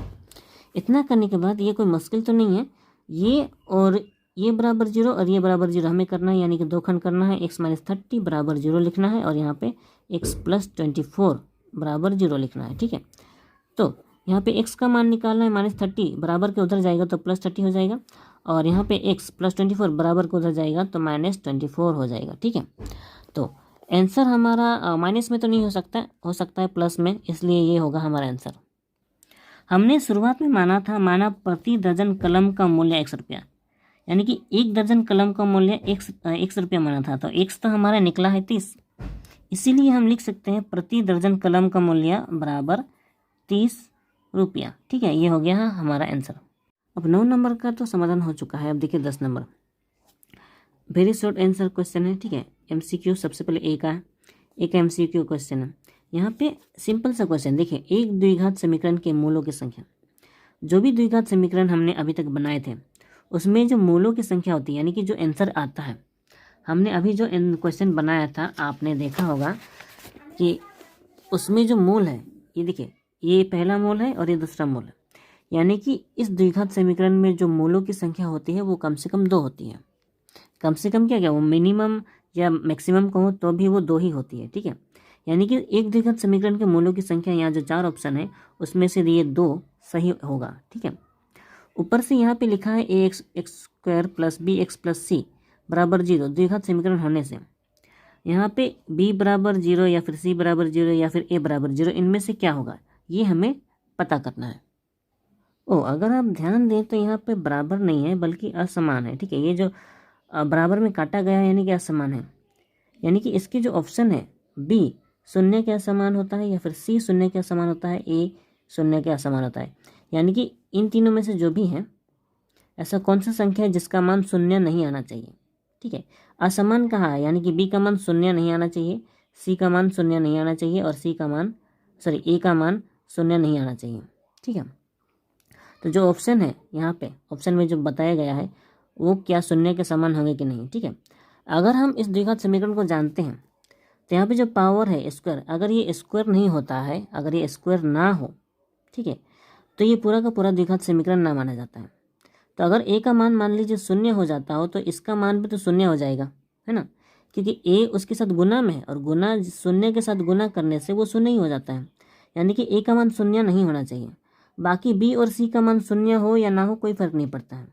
इतना करने के बाद ये कोई मुश्किल तो नहीं है, ये और ये बराबर 0 और ये बराबर 0 हमें करना है, यानी कि दो खंड करना है, x माइनस 30 बराबर 0 लिखना है और यहाँ पे x प्लस 24 बराबर 0 लिखना है, ठीक है। तो यहाँ पे x का मान निकालना है, माइनस 30 बराबर के उधर जाएगा तो प्लस 30 हो जाएगा, और यहाँ पे x प्लस 24 बराबर के उधर जाएगा तो माइनस 24 हो जाएगा, ठीक है। तो आंसर हमारा माइनस में तो नहीं हो सकता है प्लस में, इसलिए ये होगा हमारा आंसर। हमने शुरुआत में माना प्रति दर्जन कलम का मूल्य 1 रुपया, यानी कि 1 दर्जन कलम का मूल्य 1 रुपया माना था, तो x तो हमारा निकला है 30, इसीलिए हम लिख सकते हैं प्रति दर्जन कलम का मूल्य बराबर 30 रुपया, ठीक है। ये हो गया हमारा आंसर। अब 9 नंबर का तो समाधान हो चुका है। अब देखिए 10 number, very short answer question है, ठीक है। MCQ सबसे पहले एक MCQ क्वेश्चन है। यहाँ पे सिंपल सा क्वेश्चन देखिए, एक द्विघात समीकरण के मूलों की संख्या, जो भी द्विघात समीकरण हमने अभी तक बनाए थे उसमें जो मूलों की संख्या होती है, यानी कि जो आंसर आता है, हमने अभी जो क्वेश्चन बनाया था आपने देखा होगा कि उसमें जो मूल है, ये देखिए ये पहला मूल है और ये दूसरा मूल है, यानी कि इस द्विघात समीकरण में जो मूलों की संख्या होती है वो कम से कम 2 होती है। कम से कम क्या वो मिनिमम या मैक्सिमम कहो तो भी वो 2 ही होती है, ठीक है। यानी कि एक द्विघात समीकरण के मूलों की संख्या, यहाँ जो 4 ऑप्शन है उसमें से ये 2 सही होगा, ठीक है। ऊपर से यहाँ पे लिखा है ax square plus bx plus c बराबर 0 द्विघात समीकरण होने से, यहाँ पे b बराबर 0 या फिर c बराबर 0 या फिर a बराबर 0, इनमें से क्या होगा ये हमें पता करना है। अगर आप ध्यान दें तो यहाँ पे बराबर नहीं है बल्कि असमान है, ठीक है। ये जो बराबर में काटा गया है यानी कि असमान है, यानी कि इसके जो ऑप्शन है b शून्य के असमान होता है या फिर c शून्य के असमान होता है, a शून्य के असमान होता है, यानी कि इन तीनों में से जो भी है ऐसा कौन सा संख्या है जिसका मान शून्य नहीं आना चाहिए, ठीक है। असमान कहाँ है, यानी कि b का मान शून्य नहीं आना चाहिए, c का मान शून्य नहीं आना चाहिए और a का मान शून्य नहीं आना चाहिए, ठीक है। तो जो ऑप्शन है यहाँ पे ऑप्शन में जो बताया गया है वो क्या शून्य के समान होंगे कि नहीं, ठीक है। अगर हम इस द्विघात समीकरण को जानते हैं तो यहाँ पे जो पावर है स्क्वायर, अगर ये स्क्वायर नहीं होता है, अगर ये स्क्वायर ना हो, ठीक है, तो ये पूरा का पूरा द्विघात समीकरण ना माना जाता है। तो अगर a का मान लीजिए शून्य हो जाता हो तो इसका मान भी तो शून्य हो जाएगा, है ना, क्योंकि a उसके साथ गुना में है और गुना शून्य के साथ गुना करने से वो शून्य ही हो जाता है, यानी कि a का मान शून्य नहीं होना चाहिए। बाकी b और c का मान शून्य हो या ना हो कोई फर्क नहीं पड़ता है,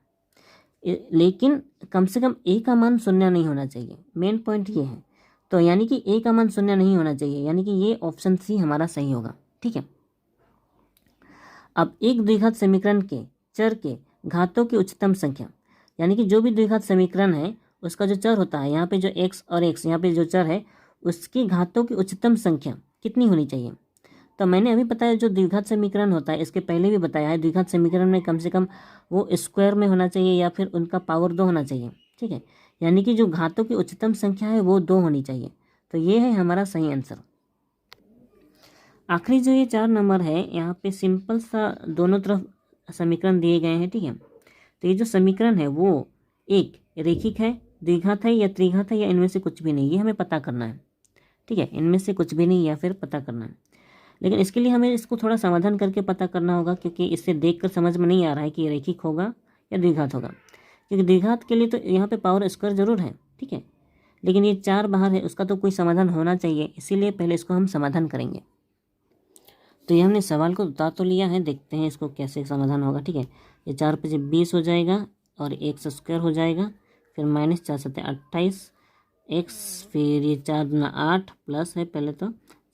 लेकिन कम से कम a का मान शून्य नहीं होना चाहिए, मेन पॉइंट ये है। तो यानी कि a का मान शून्य नहीं होना चाहिए, यानी कि ये ऑप्शन सी हमारा सही होगा, ठीक है। अब एक द्विघात समीकरण के चर के घातों की उच्चतम संख्या, यानी कि जो भी द्विघात समीकरण है उसका जो चर होता है, यहाँ पे जो x और x यहाँ पे जो चर है उसकी घातों की उच्चतम संख्या कितनी होनी चाहिए। तो मैंने अभी बताया जो द्विघात समीकरण होता है, इसके पहले भी बताया है, द्विघात समीकरण में कम से कम वो स्क्वायर में होना चाहिए या फिर उनका पावर 2 होना चाहिए, ठीक है। यानी कि जो घातों की उच्चतम संख्या है वो 2 होनी चाहिए, तो ये है हमारा सही आंसर। आखिरी जो ये 4 नंबर है, यहाँ पे सिंपल सा दोनों तरफ समीकरण दिए गए हैं, ठीक है। तो ये जो समीकरण है वो एक रेखिक है, द्विघात है या त्रिघात है या इनमें से कुछ भी नहीं, ये हमें पता करना है, ठीक है। इनमें से कुछ भी नहीं या फिर पता करना है, लेकिन इसके लिए हमें इसको थोड़ा समाधान करके पता करना होगा, क्योंकि इससे देखकर समझ में नहीं आ रहा है कि ये रेखिक होगा या द्विघात होगा, क्योंकि द्विघात के लिए तो यहाँ पे पावर स्क्वायर जरूर है, ठीक है, लेकिन ये 4 बाहर है, उसका तो कोई समाधान होना चाहिए, इसीलिए पहले इसको हम समाधान करेंगे। तो ये हमने सवाल को उतार तो लिया है, देखते हैं इसको कैसे समाधान होगा, ठीक है। ये 4 × 20 हो जाएगा और x स्क्वायर हो जाएगा, फिर -4 × 7 = 28, एक्स, फिर ये 4 दूना 8 प्लस है पहले तो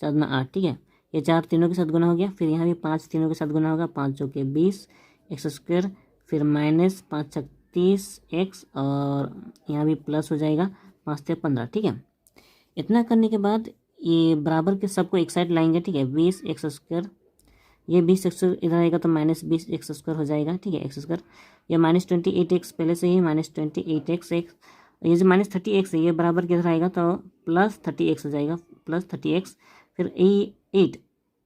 4 दूना 8, ठीक है। ये 4 तीनों के साथ गुना हो गया, फिर यहाँ भी 5 तीनों के साथ गुना होगा, 5 चौके 20 एक्स स्क्वायर, फिर माइनस 5 छक 30 एक्स, और यहाँ भी प्लस हो जाएगा 5 से 15, ठीक है। इतना करने के बाद ये बराबर के सबको एक साइड लाएंगे, ठीक है। 20 एक्स स्क्वायर, ये 20 एक्स इधर आएगा तो माइनस 20 एक्स स्क्वायर हो जाएगा, ठीक है, एक्स स्क्वायर। ये माइनस 28 एक्स पहले से ही माइनस 28 एक्स, ये जो माइनस 30 एक्स है ये बराबर किधर आएगा तो प्लस 30 एक्स हो जाएगा, प्लस 30 एक्स। फिर 8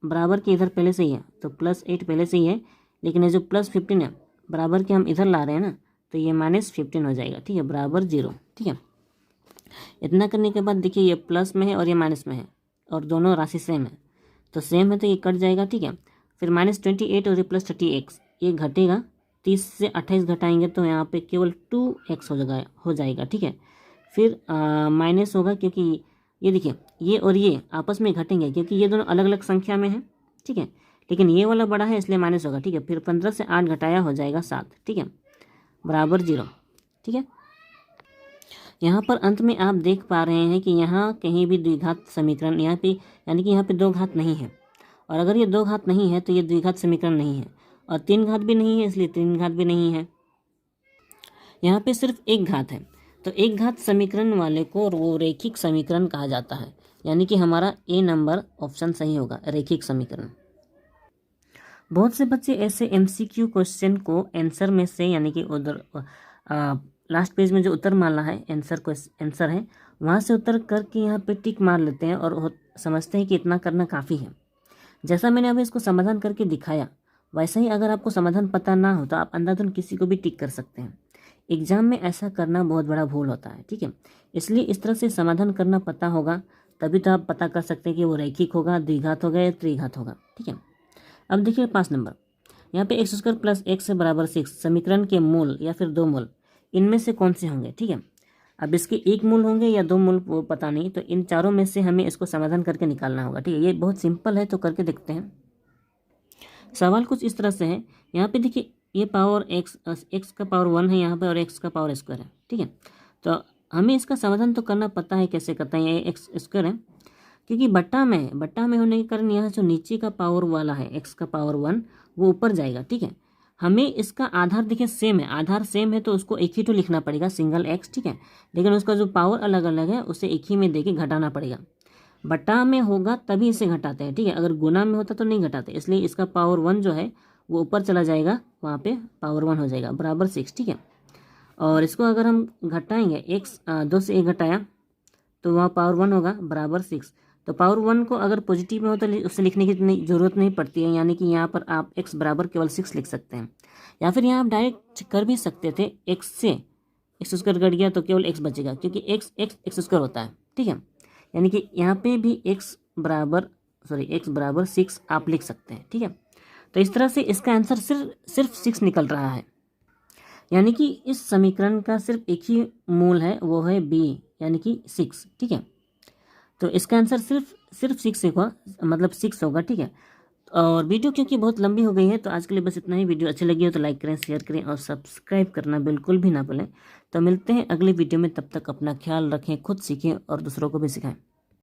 बराबर के इधर पहले से ही है तो प्लस 8 पहले से ही है, लेकिन ये जो प्लस 15 है बराबर के हम इधर ला रहे हैं ना, तो ये माइनस 15 हो जाएगा, ठीक है, बराबर 0, ठीक है। इतना करने के बाद देखिए ये प्लस में है और ये माइनस में है और दोनों राशि सेम है, तो सेम है तो ये कट जाएगा, ठीक है। फिर माइनस 28 और ये प्लस 30 एक्स, ये घटेगा, 30 से 28 घटाएंगे तो यहाँ पे केवल 2x हो जाएगा, ठीक है। फिर माइनस होगा क्योंकि ये देखिए ये और ये आपस में घटेंगे क्योंकि ये दोनों अलग अलग संख्या में है, ठीक है, लेकिन ये वाला बड़ा है इसलिए माइनस होगा, ठीक है। फिर 15 से 8 घटाया हो जाएगा 7, ठीक है, बराबर 0, ठीक है। यहाँ पर अंत में आप देख पा रहे हैं कि यहाँ कहीं भी द्विघात समीकरण यहाँ पे, यानी कि यहाँ पे 2 घात नहीं है, और अगर ये 2 घात नहीं है तो ये द्विघात समीकरण नहीं है, और 3 घात भी नहीं है इसलिए 3 घात भी नहीं है। यहाँ पे सिर्फ 1 घात है, तो 1 घात समीकरण वाले को वो रैखिक समीकरण कहा जाता है, यानी कि हमारा ए नंबर ऑप्शन सही होगा, रैखिक समीकरण। बहुत से बच्चे ऐसे MCQ क्वेश्चन को आंसर में से, यानी कि उधर लास्ट पेज में जो उत्तर माला है आंसर है वहाँ से उत्तर करके यहाँ पे टिक मार लेते हैं और समझते हैं कि इतना करना काफ़ी है। जैसा मैंने अभी इसको समाधान करके दिखाया वैसा ही अगर आपको समाधान पता ना हो तो आप अंधाधुन किसी को भी टिक कर सकते हैं। एग्जाम में ऐसा करना बहुत बड़ा भूल होता है, ठीक है, इसलिए इस तरह से समाधान करना पता होगा तभी तो आप पता कर सकते हैं कि वो रैखिक होगा, द्विघात होगा या त्रिघात होगा, ठीक है। अब देखिए 5 नंबर, यहाँ पे एक्स स्क्वायर प्लस एक्स बराबर 6 समीकरण के मूल या फिर 2 मूल इनमें से कौन से होंगे, ठीक है। अब इसके 1 मूल होंगे या 2 मूल वो पता नहीं, तो इन चारों में से हमें इसको समाधान करके निकालना होगा, ठीक है। ये बहुत सिंपल है तो करके देखते हैं। सवाल कुछ इस तरह से है, यहाँ पे देखिए ये पावर एक्स का पावर 1 है यहाँ पे और एक्स का पावर स्क्वायर है, ठीक है। तो हमें इसका समाधान तो करना पता है कैसे करते हैं, ये एक्स स्क्वायर है क्योंकि बट्टा में होने के कारण यहाँ जो नीचे का पावर वाला है एक्स का पावर 1 वो ऊपर जाएगा, ठीक है। हमें इसका आधार देखिए सेम है, आधार सेम है तो उसको एक ही तो लिखना पड़ेगा सिंगल एक्स, ठीक है, लेकिन उसका जो पावर अलग अलग है उसे एक ही में देके घटाना पड़ेगा। बटा में होगा तभी इसे घटाते हैं, ठीक है, अगर गुना में होता तो नहीं घटाते, इसलिए इसका पावर 1 जो है वो ऊपर चला जाएगा, वहाँ पे पावर 1 हो जाएगा बराबर 6, ठीक है। और इसको अगर हम घटाएंगे एक्स 2 से 1 घटाया तो वहाँ पावर 1 होगा बराबर 6, तो पावर 1 को अगर पॉजिटिव में हो तो उसे लिखने की ज़रूरत नहीं पड़ती है, यानी कि यहाँ पर आप x बराबर केवल 6 लिख सकते हैं, या फिर यहाँ आप डायरेक्ट कर भी सकते थे, x से एक्स स्क्वायर घट गया तो केवल x बचेगा क्योंकि एक्स स्क्वायर होता है, ठीक है, यानी कि यहाँ पे भी x बराबर 6 आप लिख सकते हैं, ठीक है। तो इस तरह से इसका आंसर सिर्फ 6 निकल रहा है, यानी कि इस समीकरण का सिर्फ एक ही मूल है वो है b, यानी कि 6, ठीक है। तो इसका आंसर सिर्फ 6 होगा, मतलब 6 होगा, ठीक है। और वीडियो क्योंकि बहुत लंबी हो गई है तो आज के लिए बस इतना ही। वीडियो अच्छी लगी हो तो लाइक करें, शेयर करें और सब्सक्राइब करना बिल्कुल भी ना भूलें। तो मिलते हैं अगले वीडियो में, तब तक अपना ख्याल रखें, खुद सीखें और दूसरों को भी सिखाएं।